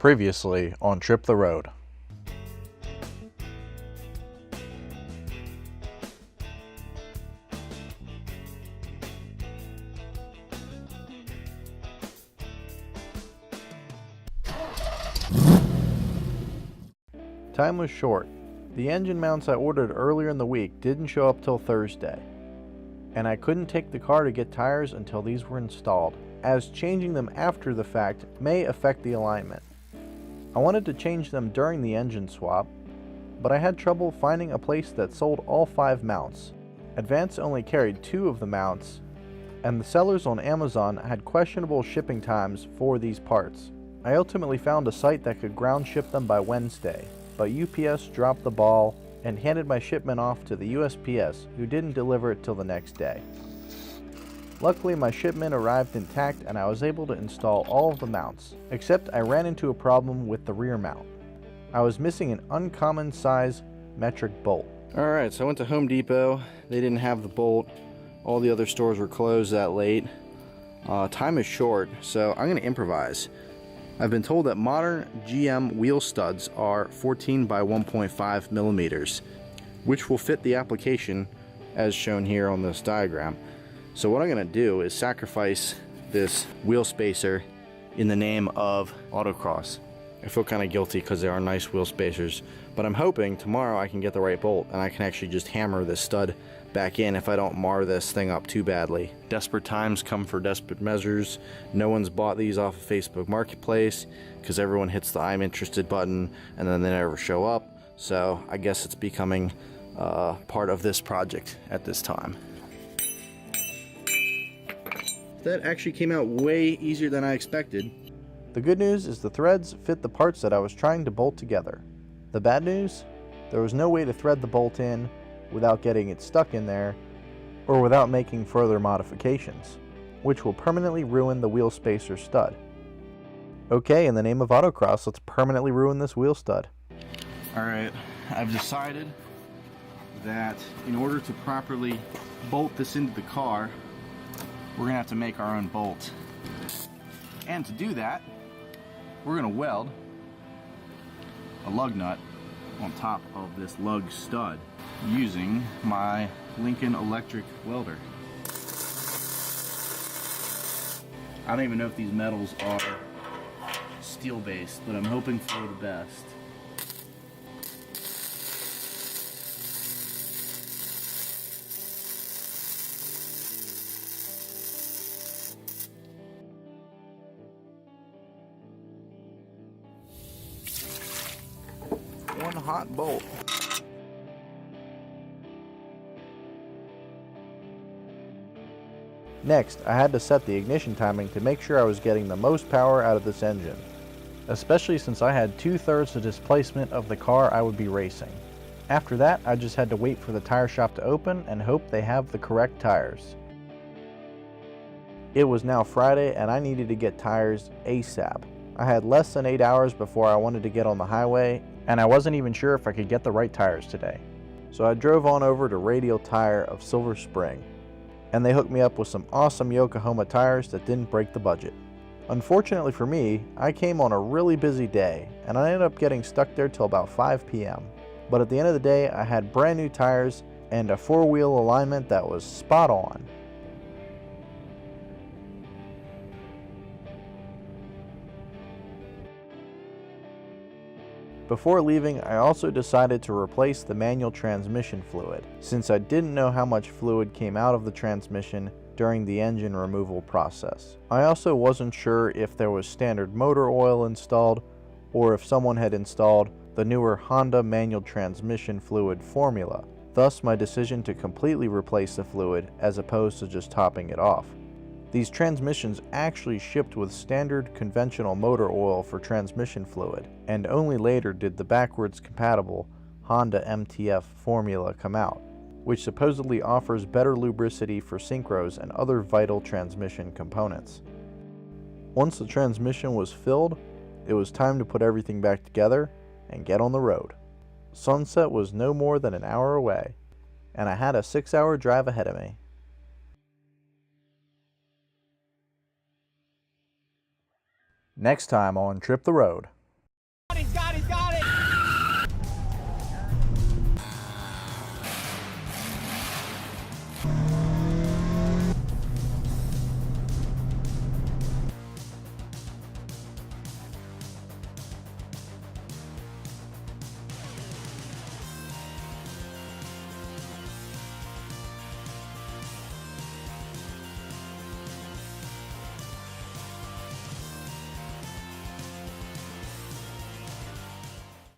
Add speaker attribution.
Speaker 1: Previously on Trip the Road. Time was short. The engine mounts I ordered earlier in the week didn't show up till Thursday, and I couldn't take the car to get tires until these were installed, as changing them after the fact may affect the alignment. I wanted to change them during the engine swap, but I had trouble finding a place that sold all 5 mounts. Advance only carried 2 of the mounts, and the sellers on Amazon had questionable shipping times for these parts. I ultimately found a site that could ground ship them by Wednesday, but UPS dropped the ball and handed my shipment off to the USPS, who didn't deliver it till the next day. Luckily, my shipment arrived intact and I was able to install all of the mounts, except I ran into a problem with the rear mount. I was missing an uncommon size metric bolt. Alright, so I went to Home Depot. They didn't have the bolt. All the other stores were closed that late. Time is short, so I'm going to improvise. I've been told that modern GM wheel studs are 14 by 1.5 millimeters, which will fit the application as shown here on this diagram. So what I'm going to do is sacrifice this wheel spacer in the name of autocross. I feel kind of guilty because they are nice wheel spacers, but I'm hoping tomorrow I can get the right bolt and I can actually just hammer this stud back in if I don't mar this thing up too badly. Desperate times come for desperate measures. No one's bought these off of Facebook Marketplace because everyone hits the I'm interested button and then they never show up. So I guess it's becoming part of this project at this time. That actually came out way easier than I expected. The good news is the threads fit the parts that I was trying to bolt together. The bad news? There was no way to thread the bolt in without getting it stuck in there, or without making further modifications, which will permanently ruin the wheel spacer stud. Okay, in the name of autocross, let's permanently ruin this wheel stud. Alright, I've decided that in order to properly bolt this into the car, we're gonna have to make our own bolt. And to do that, we're gonna weld a lug nut on top of this lug stud using my Lincoln electric welder. I don't even know if these metals are steel based, but I'm hoping for the best. One hot bolt. Next, I had to set the ignition timing to make sure I was getting the most power out of this engine, especially since I had 2/3 the displacement of the car I would be racing. After that, I just had to wait for the tire shop to open and hope they have the correct tires. It was now Friday and I needed to get tires ASAP. I had less than 8 hours before I wanted to get on the highway, and I wasn't even sure if I could get the right tires today. So I drove on over to Radial Tire of Silver Spring, and they hooked me up with some awesome Yokohama tires that didn't break the budget. Unfortunately for me, I came on a really busy day, and I ended up getting stuck there till about 5 p.m. But at the end of the day, I had brand new tires and a 4-wheel alignment that was spot on. Before leaving, I also decided to replace the manual transmission fluid, since I didn't know how much fluid came out of the transmission during the engine removal process. I also wasn't sure if there was standard motor oil installed, or if someone had installed the newer Honda manual transmission fluid formula, thus my decision to completely replace the fluid as opposed to just topping it off. These transmissions actually shipped with standard conventional motor oil for transmission fluid, and only later did the backwards compatible Honda MTF formula come out, which supposedly offers better lubricity for synchros and other vital transmission components. Once the transmission was filled, it was time to put everything back together and get on the road. Sunset was no more than an hour away, and I had a 6-hour drive ahead of me. Next time on Trip the Road.